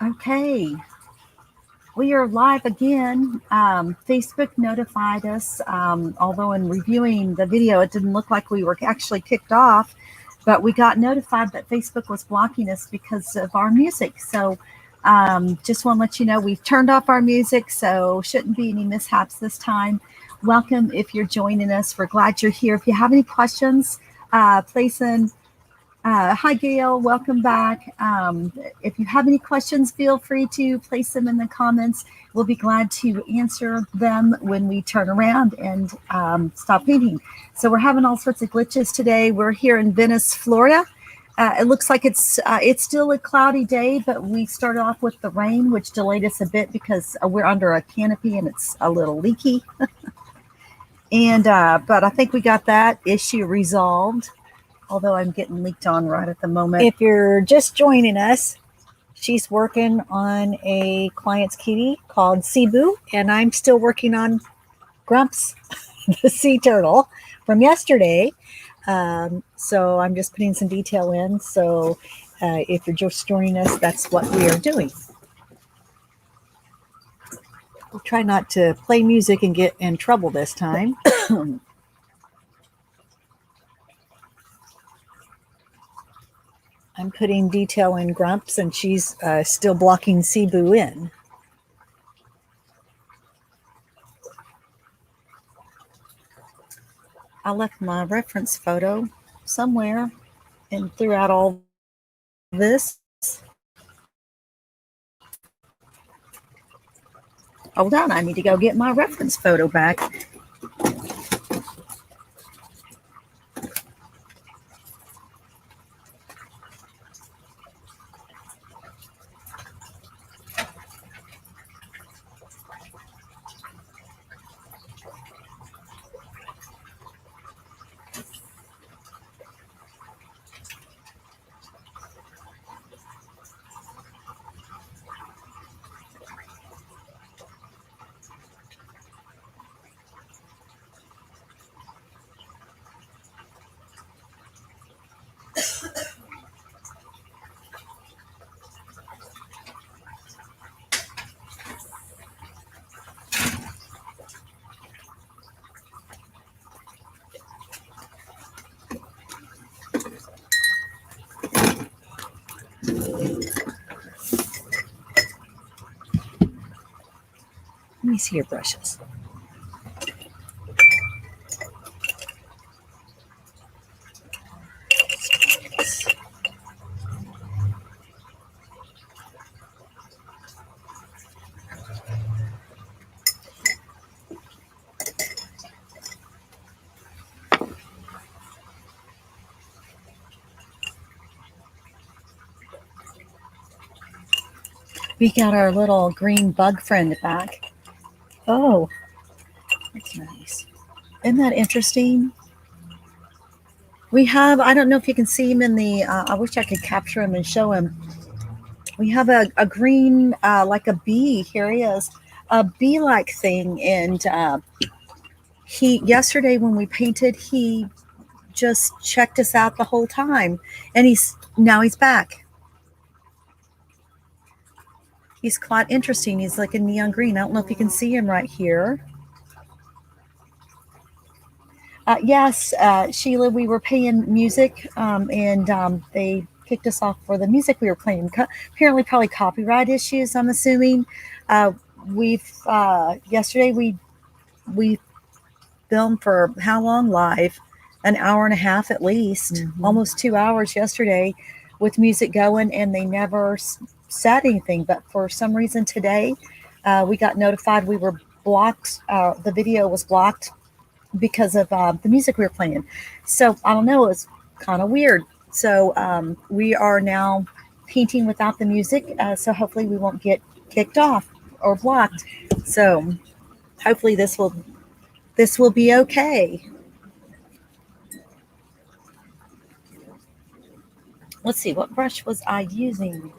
Okay, we are live again. Facebook notified us, although in reviewing the video, it didn't look like we were actually kicked off, but we got notified that Facebook was blocking us because of our music. So just want to let you know we've turned off our music, so shouldn't be any mishaps this time. Welcome if you're joining us. We're glad you're here. If you have any questions, place in. Hi, Gail. Welcome back. If you have any questions, feel free to place them in the comments. We'll be glad to answer them when we turn around and stop painting. So we're having all sorts of glitches today. We're here in Venice, Florida. It looks like it's still a cloudy day, but we started off with the rain, which delayed us a bit because we're under a canopy and it's a little leaky. And but I think we got that issue resolved. Although I'm getting leaked on right at the moment. If you're just joining us, she's working on a client's kitty called Sibo, and I'm still working on Grumps the Sea Turtle from yesterday. So I'm just putting some detail in. So if you're just joining us, that's what we are doing. We'll try not to play music and get in trouble this time. I'm putting detail in Grumps, and she's still blocking Sibo in. I left my reference photo somewhere and throughout all this. Hold on, I need to go get my reference photo back. Let me see your brushes. We got our little green bug friend back. Oh, that's nice. Isn't that interesting? We have, I don't know if you can see him in the, I wish I could capture him and show him. We have a green, like a bee. Here he is, a bee-like thing. And yesterday when we painted, he just checked us out the whole time. And now he's back. He's quite interesting. He's like a neon green. I don't know if you can see him right here. Yes, Sheila, we were playing music and they kicked us off for the music we were playing. Apparently probably copyright issues, I'm assuming. Yesterday we filmed for how long live? An hour and a half at least, almost 2 hours yesterday with music going, and they never said anything. But for some reason today, we got notified we were blocked. The video was blocked because of the music we were playing. So I don't know, it was kind of weird. So we are now painting without the music. So hopefully we won't get kicked off or blocked. So hopefully this will be okay. Let's see, what brush was I using?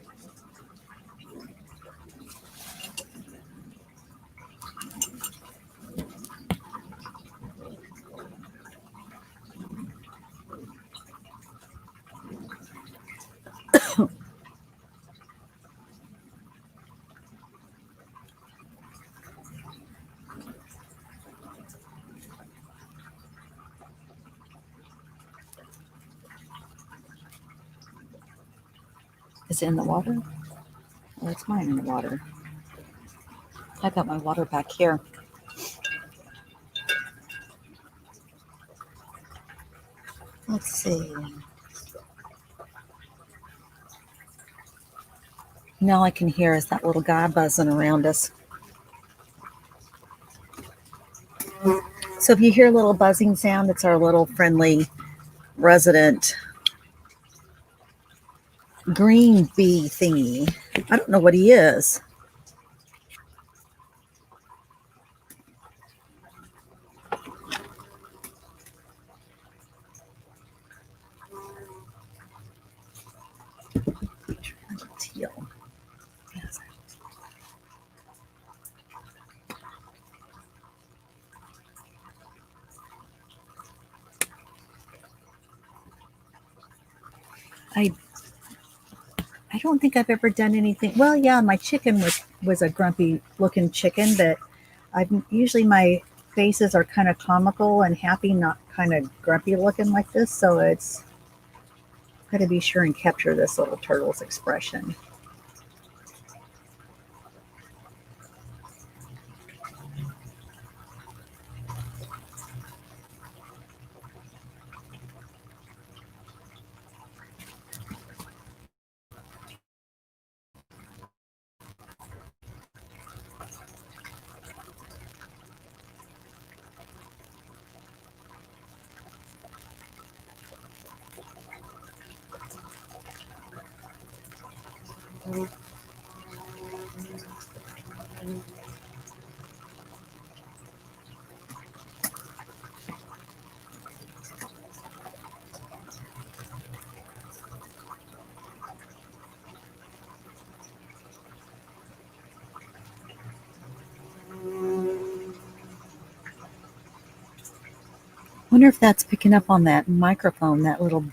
Is it in the water? Oh, it's mine in the water. I got my water back here. Let's see. Now all I can hear is that little guy buzzing around us. So if you hear a little buzzing sound, it's our little friendly resident green bee thingy. I don't know what he is. Teal. I don't think I've ever done anything. Well, yeah, my chicken was a grumpy looking chicken, but I've usually my faces are kind of comical and happy, not kind of grumpy looking like this. So it's got to be sure and capture this little turtle's expression. Wonder if that's picking up on that microphone, that little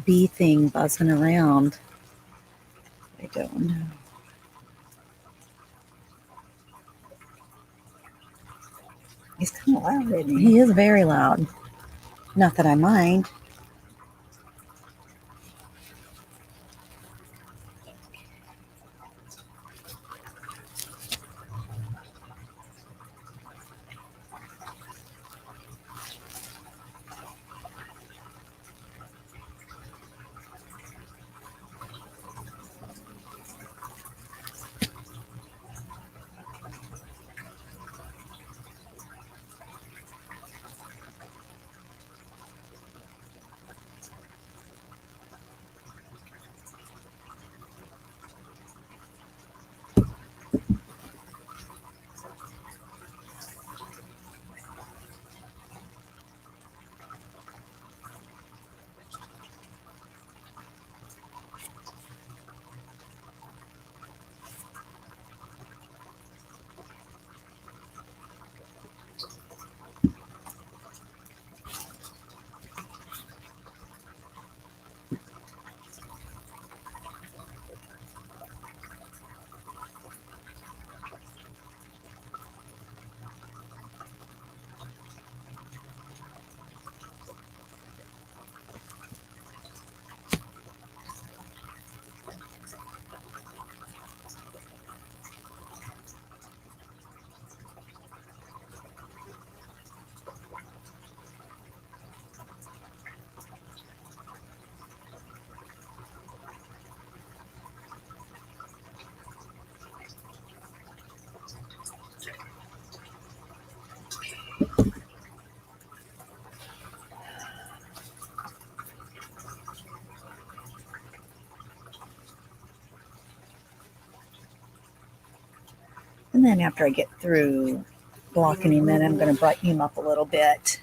bee thing buzzing around. I don't know. He's kind of loud, isn't he? He is very loud. Not that I mind. And then after I get through blocking him in, I'm going to brighten him up a little bit.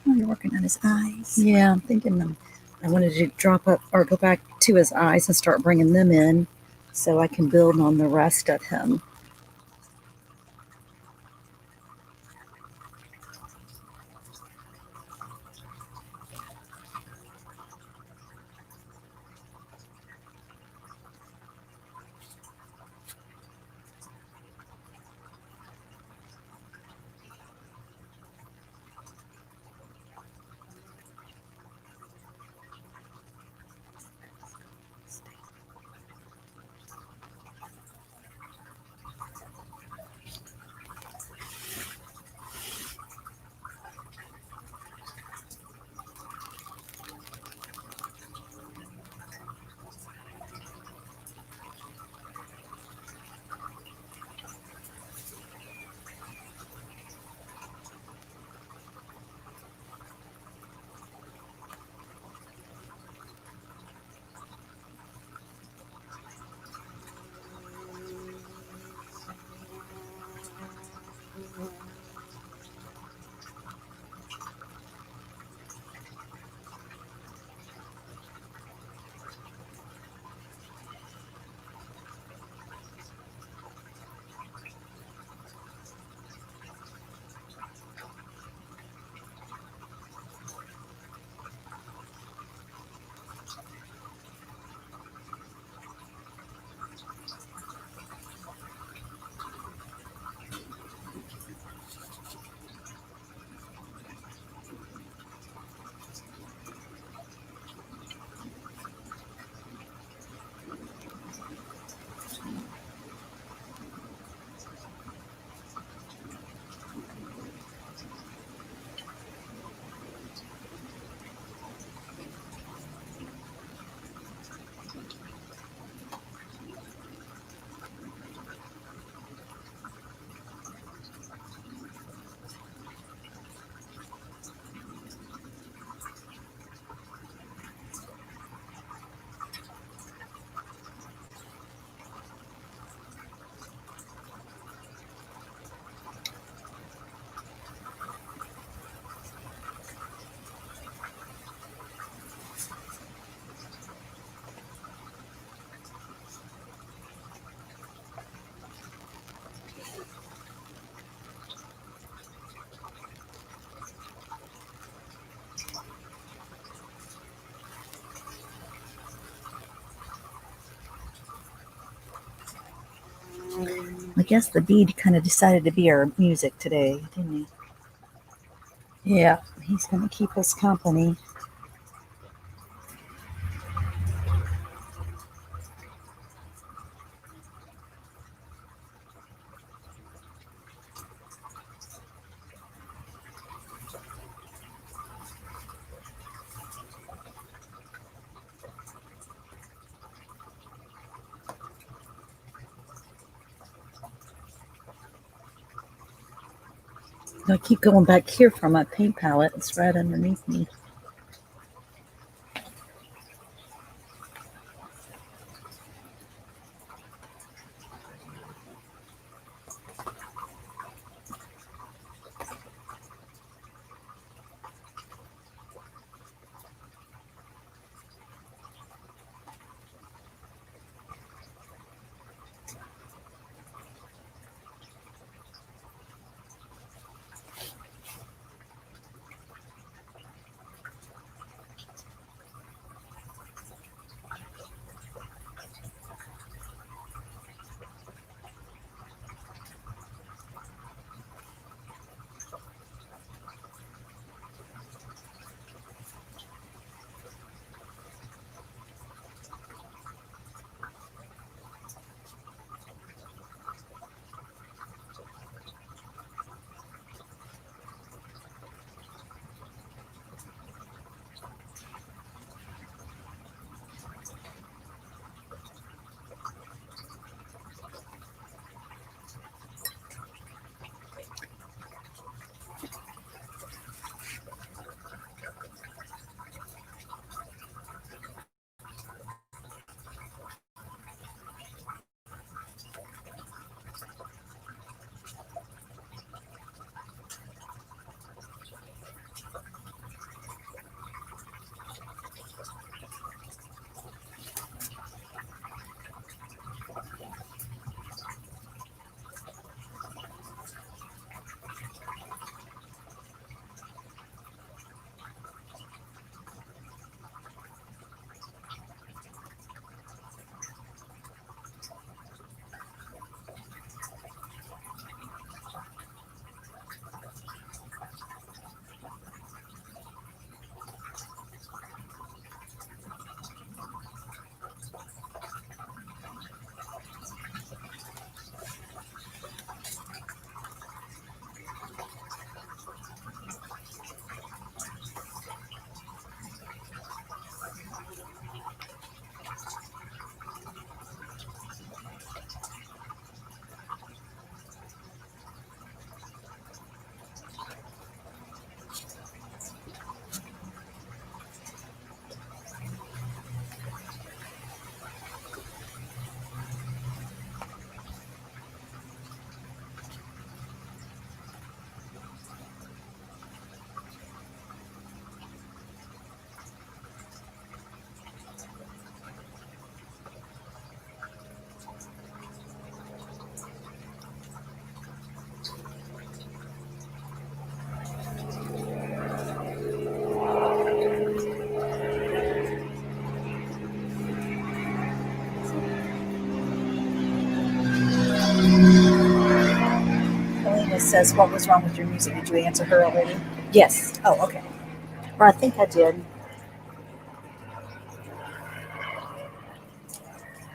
Oh, you're working on his eyes. Yeah, I'm thinking I wanted to drop up or go back to his eyes and start bringing them in so I can build on the rest of him. I guess the bead kind of decided to be our music today, didn't he? Yeah, he's going to keep us company. I keep going back here for my paint palette. It's right underneath me. Helena says, what was wrong with your music? Did you answer her already? Yes, Oh, okay. or I think I did.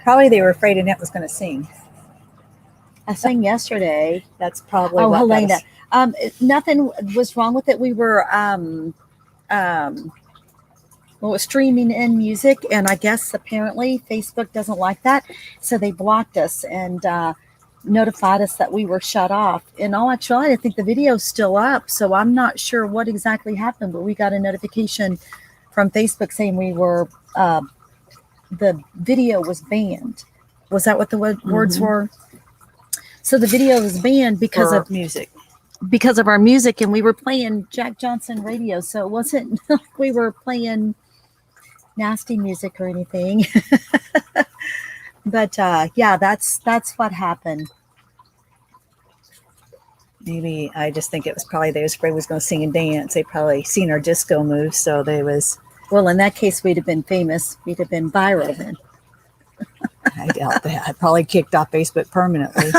Probably they were afraid Annette was going to sing. I sang yesterday. That's probably Oh, what got Helena. us. Nothing was wrong with it. We were streaming in music, and I guess apparently Facebook doesn't like that, so they blocked us and notified us that we were shut off. In all actuality, I think the video's still up, so I'm not sure what exactly happened, but we got a notification from Facebook saying we were the video was banned. Was that what the words were? So the video was banned because of music. Because of our music, and we were playing Jack Johnson radio, so it wasn't like we were playing nasty music or anything. But yeah, that's what happened. Maybe I just think it was probably they was afraid we was going to sing and dance. They probably seen our disco moves, so they was. Well, in that case, we'd have been famous. We'd have been viral then. I doubt that. I probably kicked off Facebook permanently.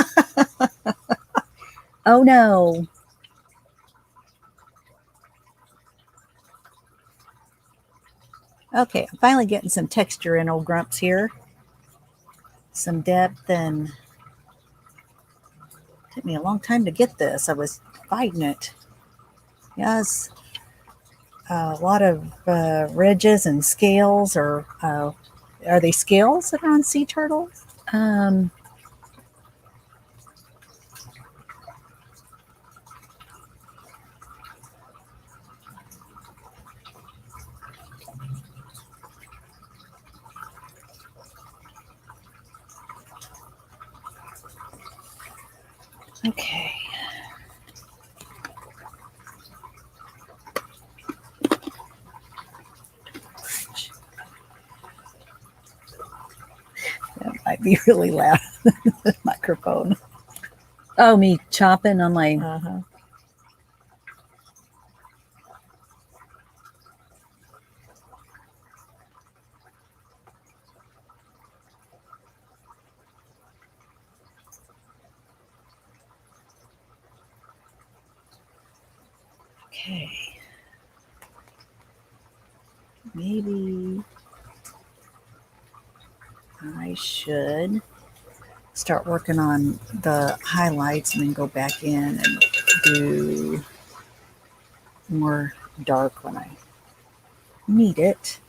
Oh no. Okay, I'm finally getting some texture in old Grumps here. Some depth, and it took me a long time to get this. I was fighting it. Yes, a lot of ridges and scales, or are they scales that are on sea turtles? Okay. That might be really loud. The microphone. Oh, me chopping on my. Uh-huh. Okay. Maybe I should start working on the highlights and then go back in and do more dark when I need it.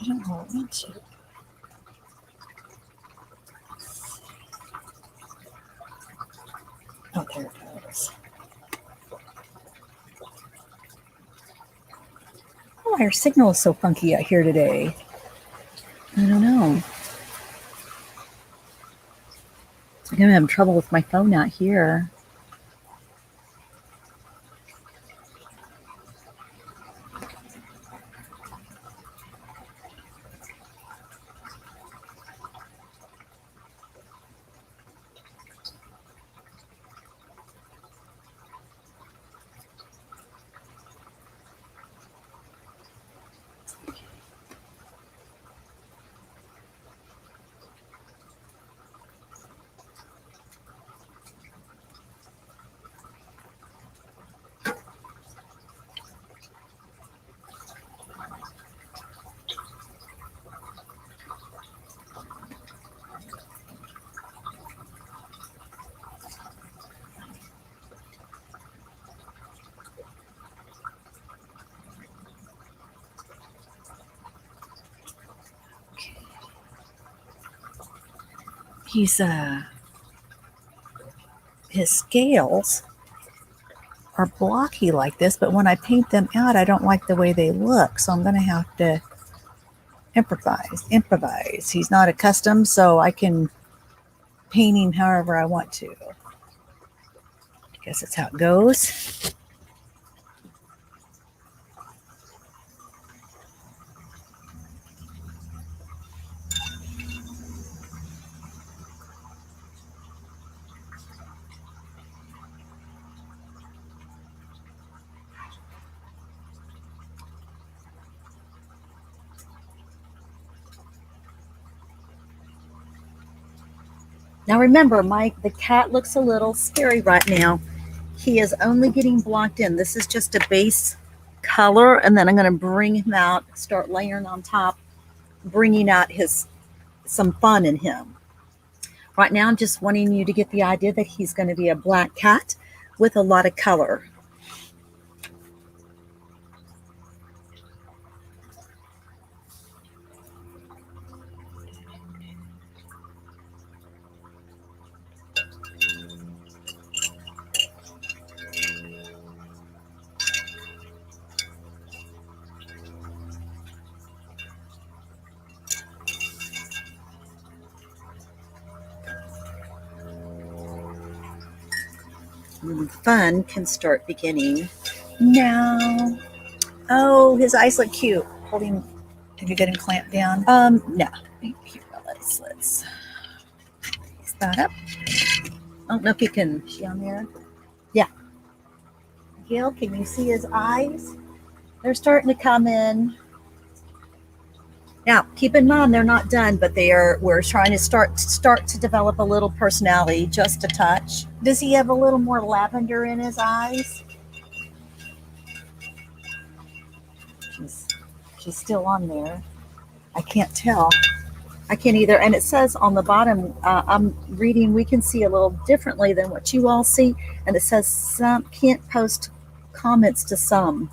I don't know what I want to. Oh, there it goes. Oh, our signal is so funky out here today. I don't know. I'm gonna have trouble with my phone out here. He's his scales are blocky like this, but when I paint them out, I don't like the way they look. So I'm going to have to improvise. He's not accustomed, so I can paint him however I want to. I guess that's how it goes. Now remember, Mike, the cat looks a little scary right now. He is only getting blocked in. This is just a base color, and then I'm going to bring him out, start layering on top, bringing out some fun in him. Right now, I'm just wanting you to get the idea that he's going to be a black cat with a lot of color. And fun can start beginning now. Oh, his eyes look cute. Hold him. Did you get him clamped down? No. Here, let's raise that up. I don't know if you can. Is she on there? Yeah. Gail, can you see his eyes? They're starting to come in. Now, keep in mind they're not done, but we're trying to start to develop a little personality, just a touch. Does he have a little more lavender in his eyes? She's still on there. I can't tell. I can't either. And it says on the bottom, I'm reading, we can see a little differently than what you all see. And it says some can't post comments to some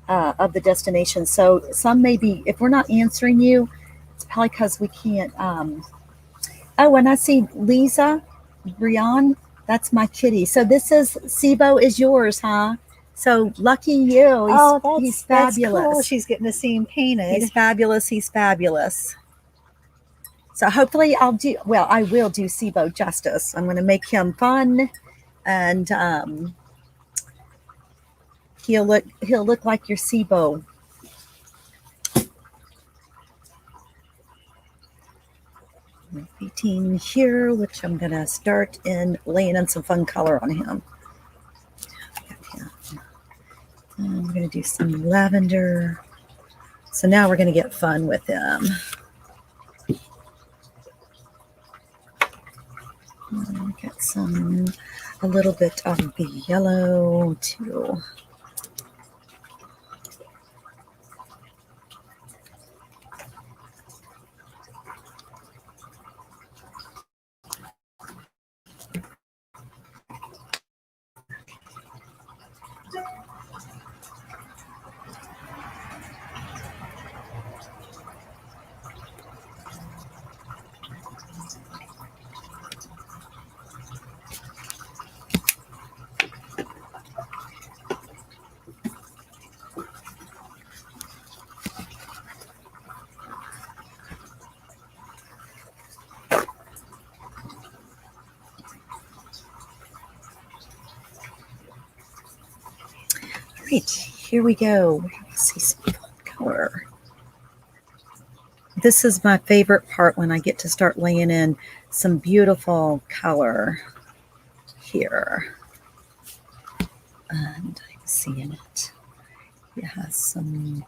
of the destinations. So some may be, if we're not answering you, it's probably because we can't. Oh, and I see Lisa, Brian, that's my kitty. So this is, Sibo is yours, huh? So lucky you. He's That's fabulous. cool. She's getting to see him painted. He's fabulous. He's fabulous. So hopefully I will do Sibo justice. I'm going to make him fun, and he'll look like your Sibo. Painting here, which I'm going to start in laying in some fun color on him. And we're going to do some lavender. So now we're going to get fun with him. Get a little bit of the yellow too. Right, here we go. Let's see some color. This is my favorite part, when I get to start laying in some beautiful color here. And I'm seeing it. It has some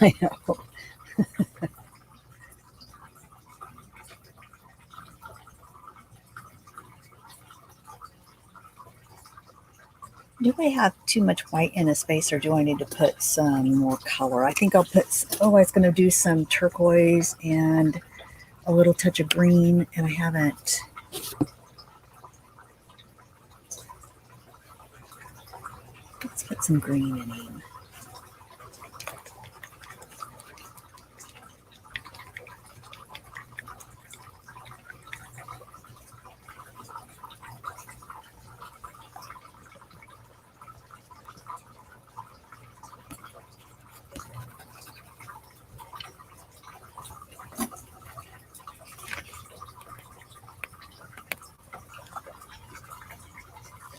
I know. Do I have too much white in a space, or do I need to put some more color? I think I'll put, I was going to do some turquoise and a little touch of green, and I haven't. Let's put some green in him.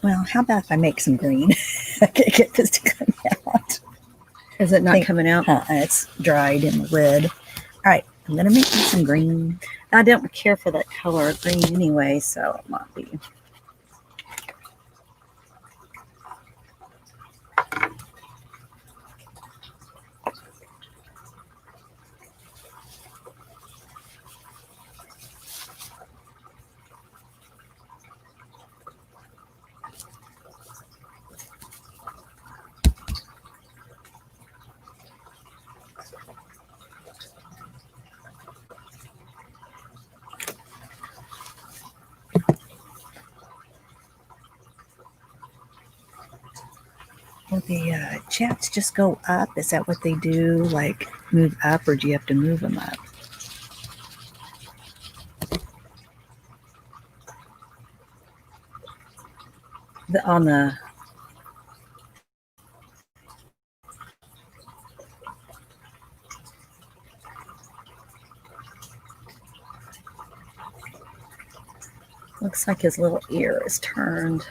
Well, how about if I make some green? I can't get this to come out. Is it not coming out? It's dried in the lid. All right, I'm going to make me some green. I don't care for that color of green anyway, so it might be. Will the chats just go up? Is that what they do? Like move up, or do you have to move them up? On the looks like his little ear is turned.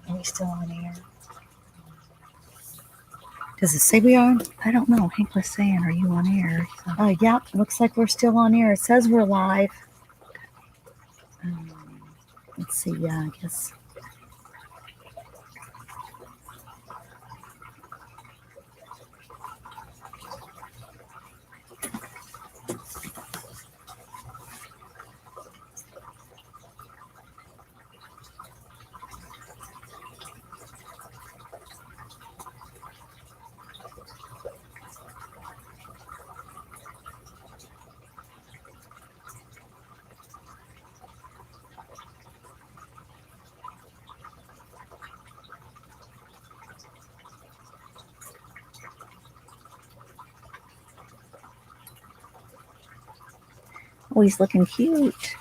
Are we still on air? Does it say we are? I don't know. Hank was saying, are you on air? So. Yeah, looks like we're still on air. It says we're live. Let's see. Yeah, I guess. Oh, he's looking cute.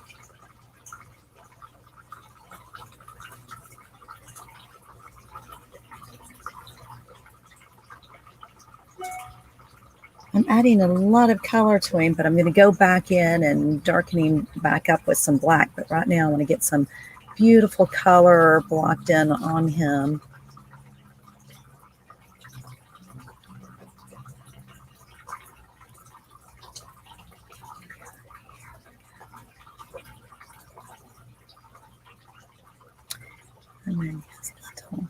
I'm adding a lot of color to him, but I'm going to go back in and darkening back up with some black. But right now I want to get some beautiful color blocked in on him. And then his little.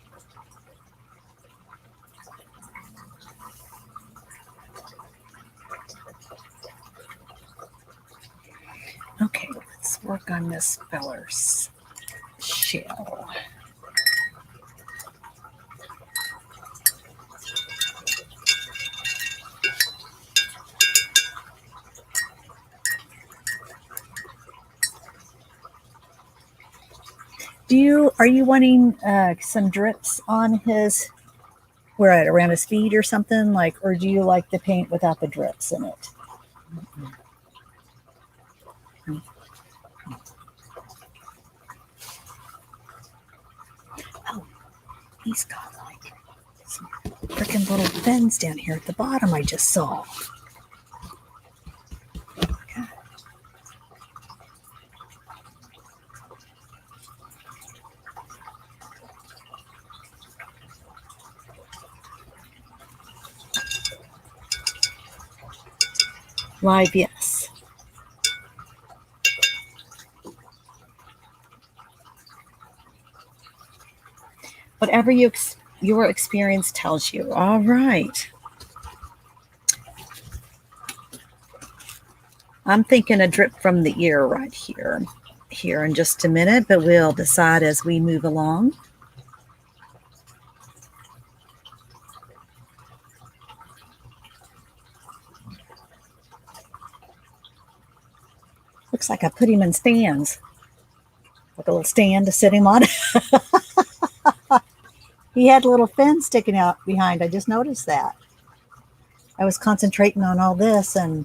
Okay, let's work on this feller's shell. Are you wanting some drips on his, around his feet or something, like, or do you like the paint without the drips in it? Oh, he's got like some freaking little fins down here at the bottom I just saw. Okay. Live, yes. Whatever your experience tells you. All right. I'm thinking a drip from the ear right here in just a minute, but we'll decide as we move along. Looks like I put him in stands, like a little stand to sit him on. He had a little fin sticking out behind. I just noticed that. I was concentrating on all this and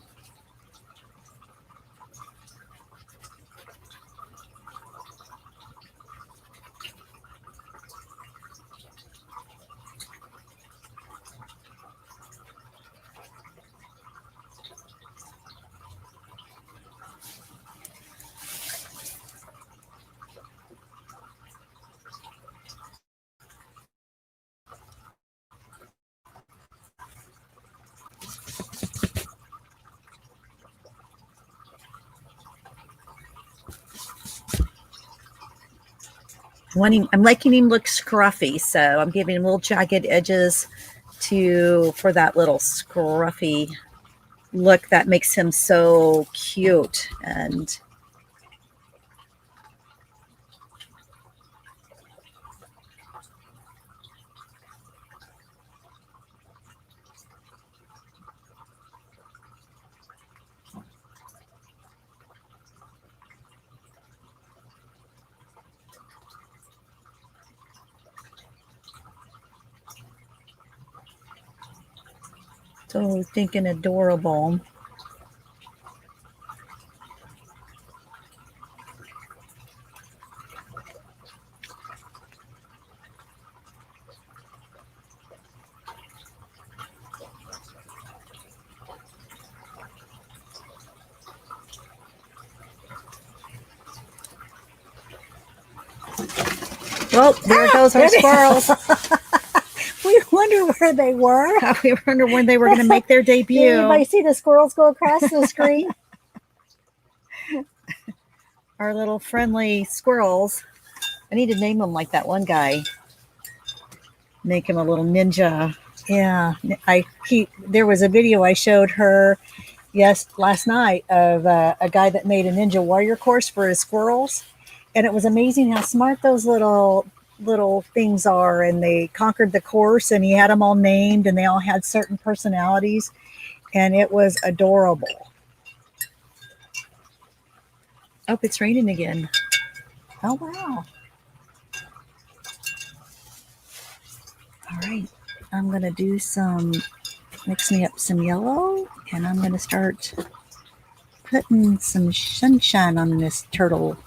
I'm making him look scruffy, so I'm giving him little jagged edges for that little scruffy look that makes him so cute. And so thinking adorable. Well, there goes our squirrels. we wonder where they were. We wonder when they were going to make their debut. Did anybody see the squirrels go across the screen? Our little friendly squirrels. I need to name them like that one guy. Make him a little ninja. Yeah, there was a video I showed her last night of a guy that made a ninja warrior course for his squirrels, and it was amazing how smart those little things are. And they conquered the course, and he had them all named, and they all had certain personalities, and it was adorable. Oh, it's raining again. Oh wow. All right, I'm gonna do mix me up some yellow, and I'm gonna start putting some sunshine on this turtle.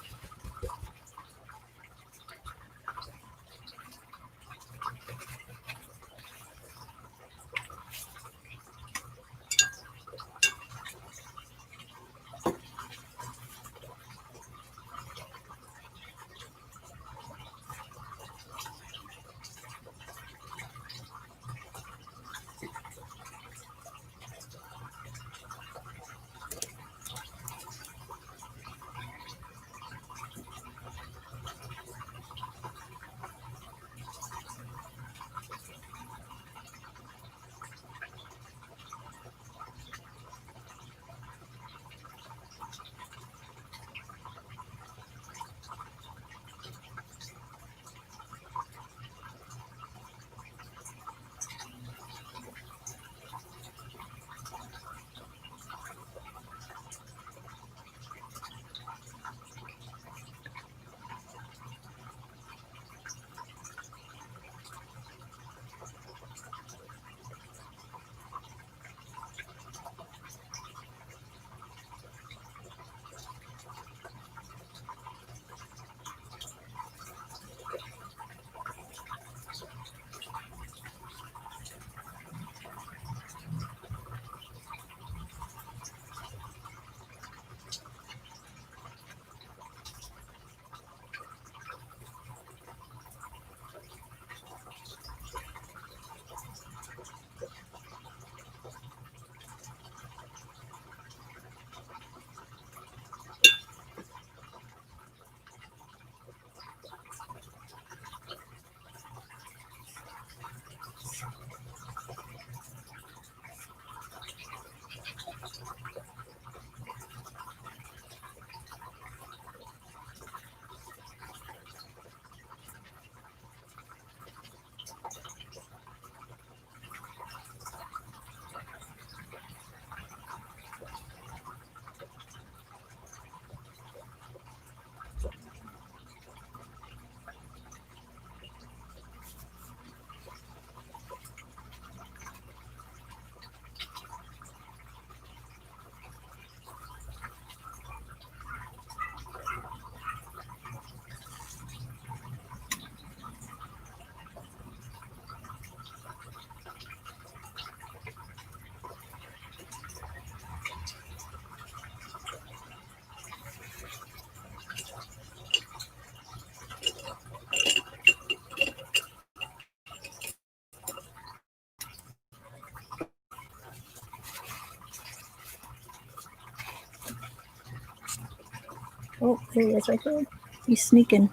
There he is right there. He's sneaking.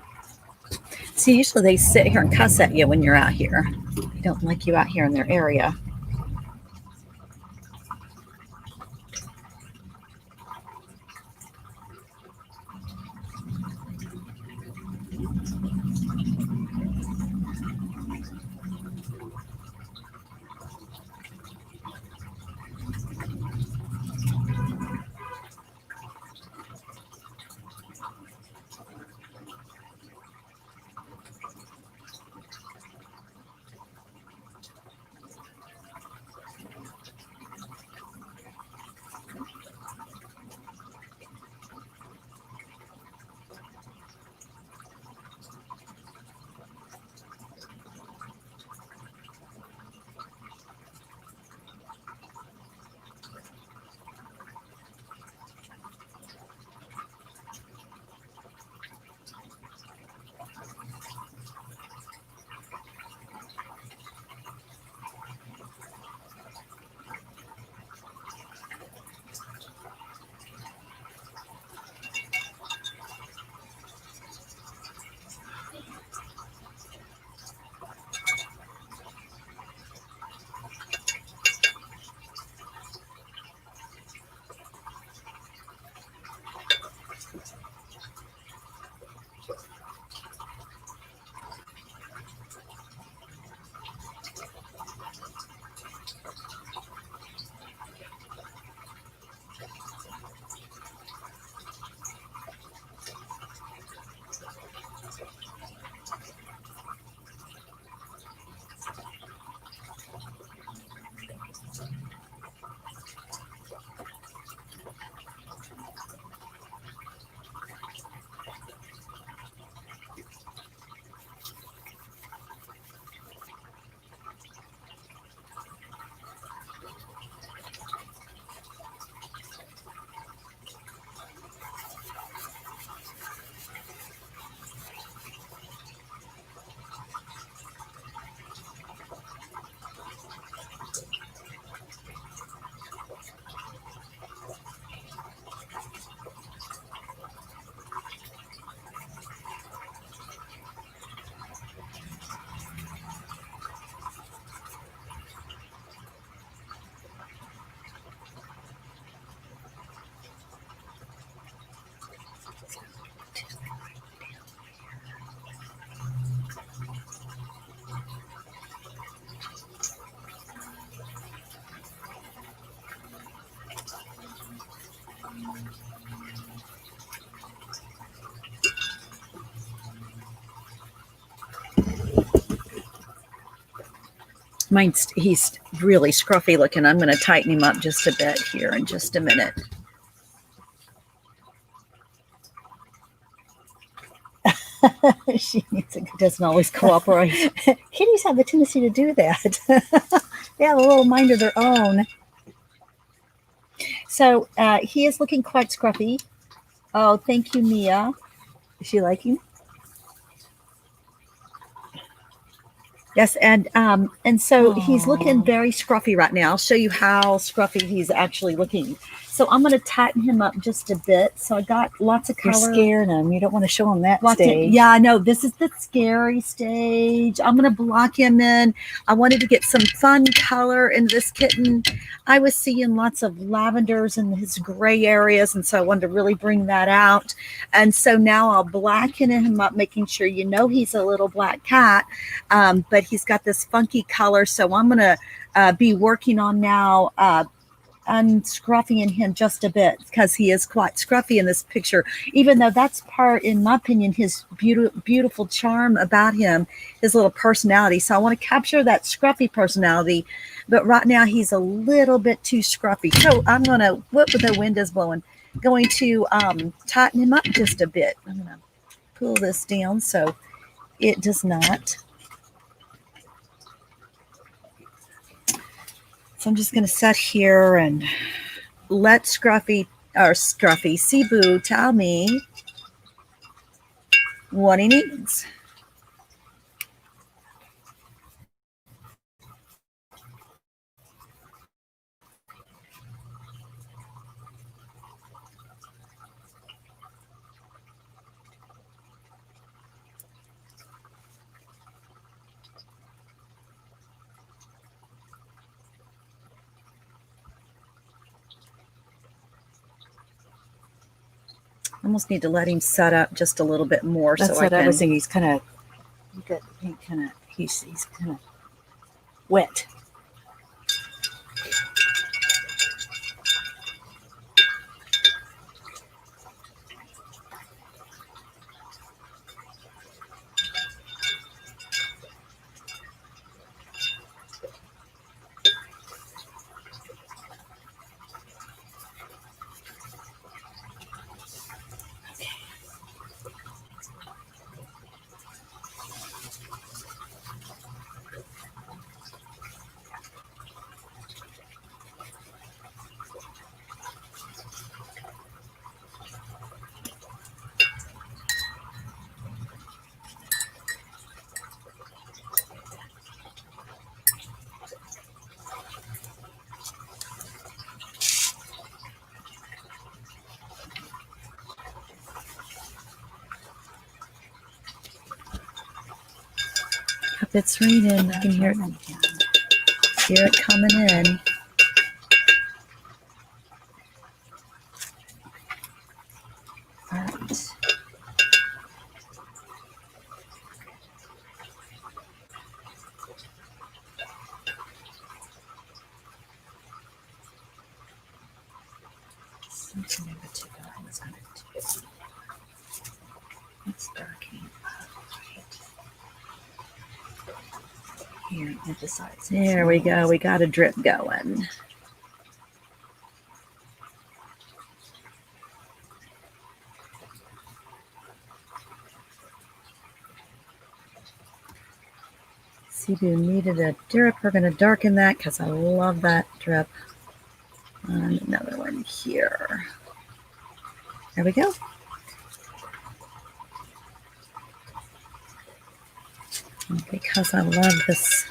See, usually they sit here and cuss at you when you're out here. They don't like you out here in their area. He's really scruffy looking. I'm going to tighten him up just a bit here in just a minute. She doesn't always cooperate. Kitties have the tendency to do that. They have a little mind of their own. So he is looking quite scruffy. Oh, thank you, Mia. Is she liking? Yes, and so he's looking very scruffy right now. I'll show you how scruffy he's actually looking. So I'm going to tighten him up just a bit. So I got lots of color. You're scaring him. You don't want to show him that stage. Yeah, I know. This is the scary stage. I'm going to block him in. I wanted to get some fun color in this kitten. I was seeing lots of lavenders in his gray areas, and so I wanted to really bring that out. And so now I'll blacken him up, making sure you know he's a little black cat, but he's got this funky color. So I'm going to be working on now unscruffying him just a bit, because he is quite scruffy in this picture, even though that's part, in my opinion, his beautiful charm about him, his little personality. So I want to capture that scruffy personality, but right now he's a little bit too scruffy. So I'm going to, what the wind is blowing, going to tighten him up just a bit. I'm going to pull this down so it does not. So I'm just going to sit here and let Sibo tell me what he needs. almost need to let him set up just a little bit more. That's what I was thinking. He's kind of, you got the paint kind of, he's kind of wet. If it's raining, I can hear it coming in. All right. Something in particular I was going to do. It's darkening up right here on the sides. There we go. We got a drip going. Sibo needed a drip. We're going to darken that because I love that drip. And another one here. There we go. And because I love this.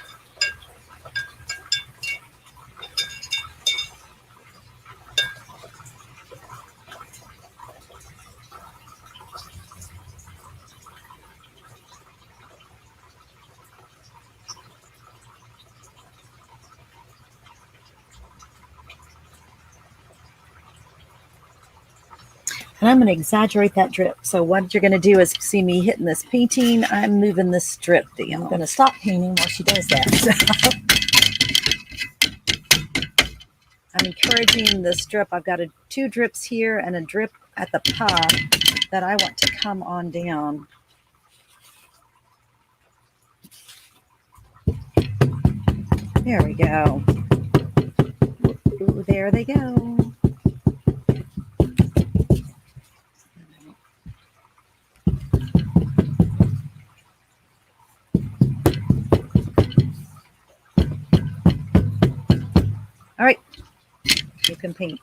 And I'm going to exaggerate that drip. So what you're going to do is see me hitting this painting. I'm moving this strip down. I'm going to stop painting while she does that. I'm encouraging the strip. I've got 2 drips here and a drip at the top that I want to come on down. There we go. Ooh, there they go. All right, you can paint.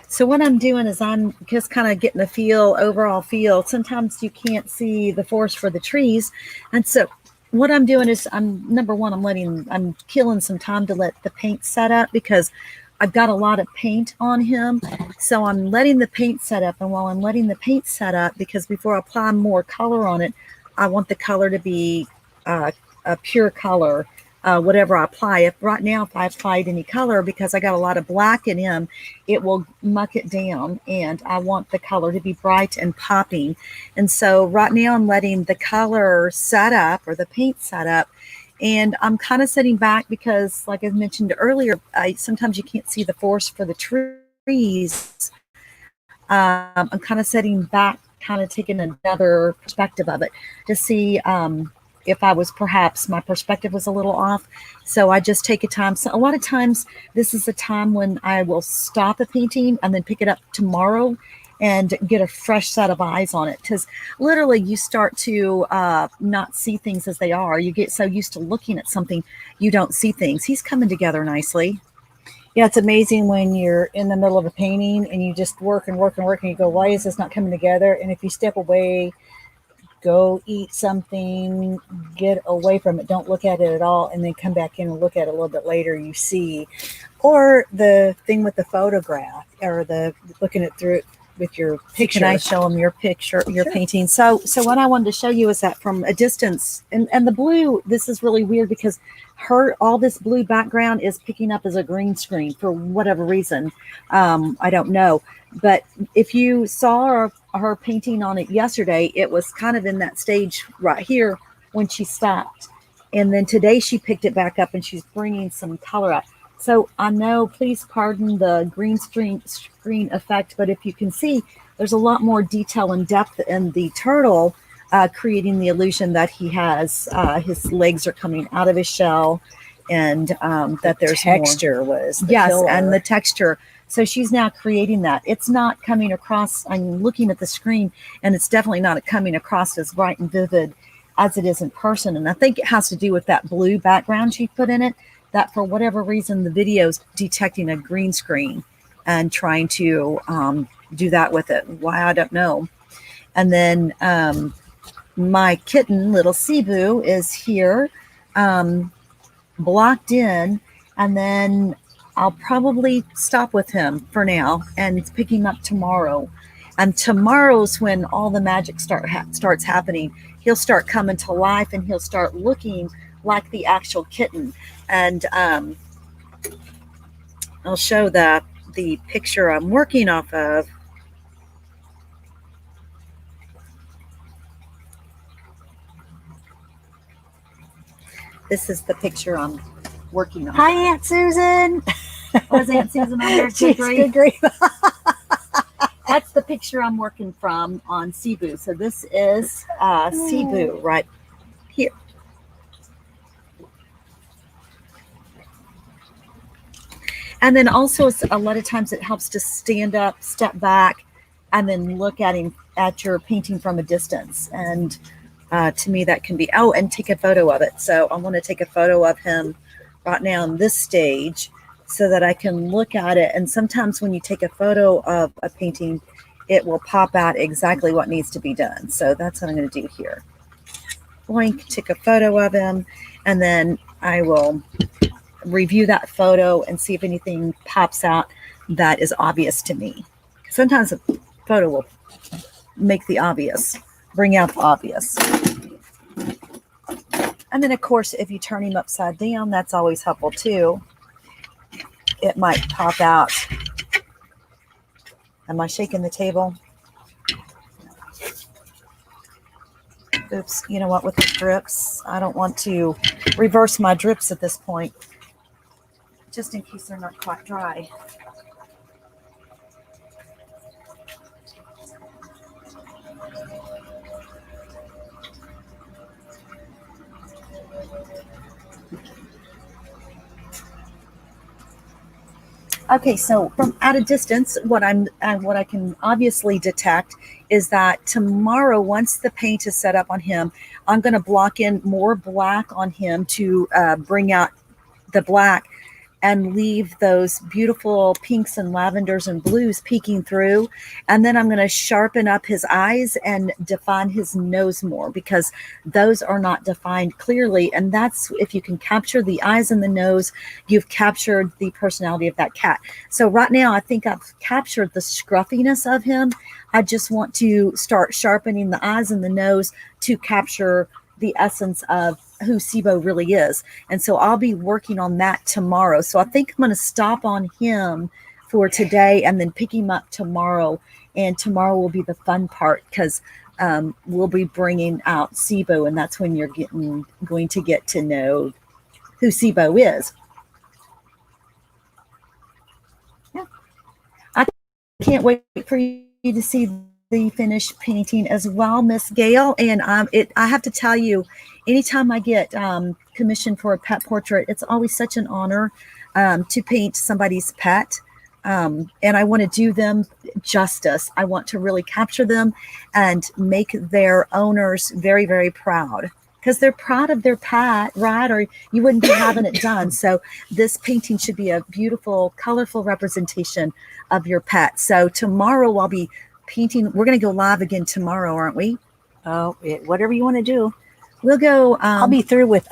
So what I'm doing is I'm just kind of getting a overall feel. Sometimes you can't see the forest for the trees. And so what I'm doing is number one, I'm killing some time to let the paint set up because I've got a lot of paint on him. So I'm letting the paint set up. And while I'm letting the paint set up, because before I apply more color on it, I want the color to be a pure color. Whatever I apply. If I applied any color, because I got a lot of black in him, it will muck it down, and I want the color to be bright and popping. And so right now I'm letting the color set up, or the paint set up, and I'm kind of setting back because, like I mentioned earlier, sometimes you can't see the forest for the trees. I'm kind of setting back, kind of taking another perspective of it to see if I was perhaps my perspective was a little off. So I just take a time. So a lot of times this is a time when I will stop a painting and then pick it up tomorrow and get a fresh set of eyes on it, because literally you start to not see things as they are. You get so used to looking at something, you don't see things. He's coming together nicely. Yeah, it's amazing when you're in the middle of a painting and you just work and work and work and you go, why is this not coming together? And if you step away, go eat something, get away from it, don't look at it at all, and then come back in and look at it a little bit later, you see. Or the thing with the photograph, or the looking at through it with your picture. Can I show them your picture, your painting? So what I wanted to show you is that from a distance, and the blue, this is really weird because all this blue background is picking up as a green screen for whatever reason. I don't know. But if you saw her painting on it yesterday, it was kind of in that stage right here when she stopped. And then today she picked it back up and she's bringing some color up. So I know, please pardon the green screen effect, but if you can see, there's a lot more detail and depth in the turtle, creating the illusion that he has, his legs are coming out of his shell, and that there's texture was the yes, killer. and the texture. So she's now creating that. It's not coming across, I'm looking at the screen, and it's definitely not coming across as bright and vivid as it is in person. And I think it has to do with that blue background she put in it, that for whatever reason, the video's detecting a green screen and trying to do that with it. Why, I don't know. And then my kitten, little Sibo, is here, blocked in, and then I'll probably stop with him for now and pick him up tomorrow. And tomorrow's when all the magic starts happening. He'll start coming to life and he'll start looking like the actual kitten. And I'll show the picture I'm working off of. This is the picture I'm working on. Hi, Aunt Susan. Was Aunt Susan on there? Good grief. That's the picture I'm working from on Sibo. So this is Sibo right here. And then also a lot of times it helps to stand up, step back, and then look at him, at your painting from a distance. And to me that can be, and take a photo of it. So I want to take a photo of him right now on this stage so that I can look at it. And sometimes when you take a photo of a painting, it will pop out exactly what needs to be done. So that's what I'm going to do here. Boink, take a photo of him, and then I will review that photo and see if anything pops out that is obvious to me. Sometimes a photo will make the obvious, bring out the obvious. And then, of course, if you turn him upside down, that's always helpful too. It might pop out. Am I shaking the table? Oops, you know what, with the drips, I don't want to reverse my drips at this point, just in case they're not quite dry. Okay, so from at a distance, what I can obviously detect is that tomorrow, once the paint is set up on him, I'm going to block in more black on him to bring out the black and leave those beautiful pinks and lavenders and blues peeking through. And then I'm going to sharpen up his eyes and define his nose more, because those are not defined clearly. And that's, if you can capture the eyes and the nose, you've captured the personality of that cat. So right now, I think I've captured the scruffiness of him. I just want to start sharpening the eyes and the nose to capture the essence of who Sibo really is. And so I'll be working on that tomorrow. So I think I'm going to stop on him for today and then pick him up tomorrow. And tomorrow will be the fun part, because we'll be bringing out Sibo, and that's when you're going to get to know who Sibo is. Yeah. I can't wait for you to see the finished painting as well, Miss Gail. And I have to tell you, anytime I get commissioned for a pet portrait, it's always such an honor to paint somebody's pet. And I want to do them justice. I want to really capture them and make their owners very, very proud, because they're proud of their pet, right? Or you wouldn't be having it done. So this painting should be a beautiful, colorful representation of your pet. So tomorrow I'll be painting. We're going to go live again tomorrow, aren't we? Oh, whatever you want to do. We'll go. I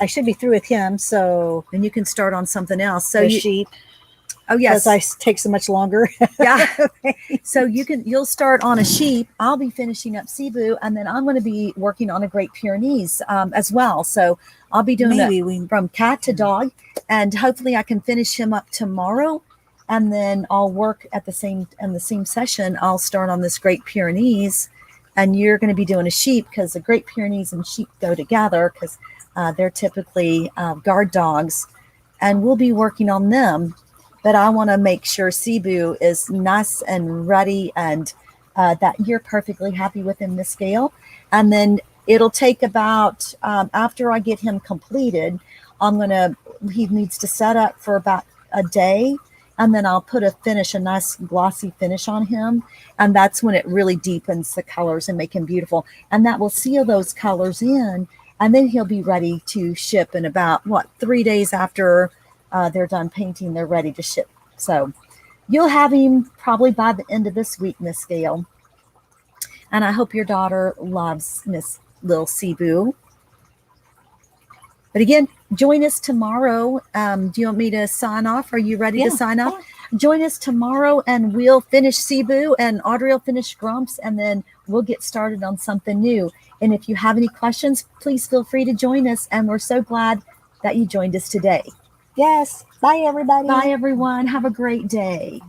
should be through with him. So, and you can start on something else. So the sheep. Oh yes, because I take so much longer. Yeah. So you'll start on a sheep. I'll be finishing up Sibo, and then I'm going to be working on a Great Pyrenees as well. So I'll be doing from cat to dog, and hopefully I can finish him up tomorrow, and then I'll work in the same session. I'll start on this Great Pyrenees, and you're going to be doing a sheep, because the Great Pyrenees and sheep go together, because they're typically guard dogs, and we'll be working on them. But I want to make sure Sibo is nice and ready, and that you're perfectly happy with him, Miss Scale. And then it'll take about, after I get him completed, he needs to set up for about a day, and then I'll put a nice glossy finish on him. And that's when it really deepens the colors and make him beautiful. And that will seal those colors in, and then he'll be ready to ship in about, 3 days after they're done painting, they're ready to ship. So you'll have him probably by the end of this week, Miss Scale. And I hope your daughter loves Miss Lil Sibo. But again, join us tomorrow. Do you want me to sign off? Are you ready to sign off? Yeah. Join us tomorrow, and we'll finish Sibo, and Audrey will finish Grumps, and then we'll get started on something new. And if you have any questions, please feel free to join us. And we're so glad that you joined us today. Yes. Bye, everybody. Bye, everyone. Have a great day.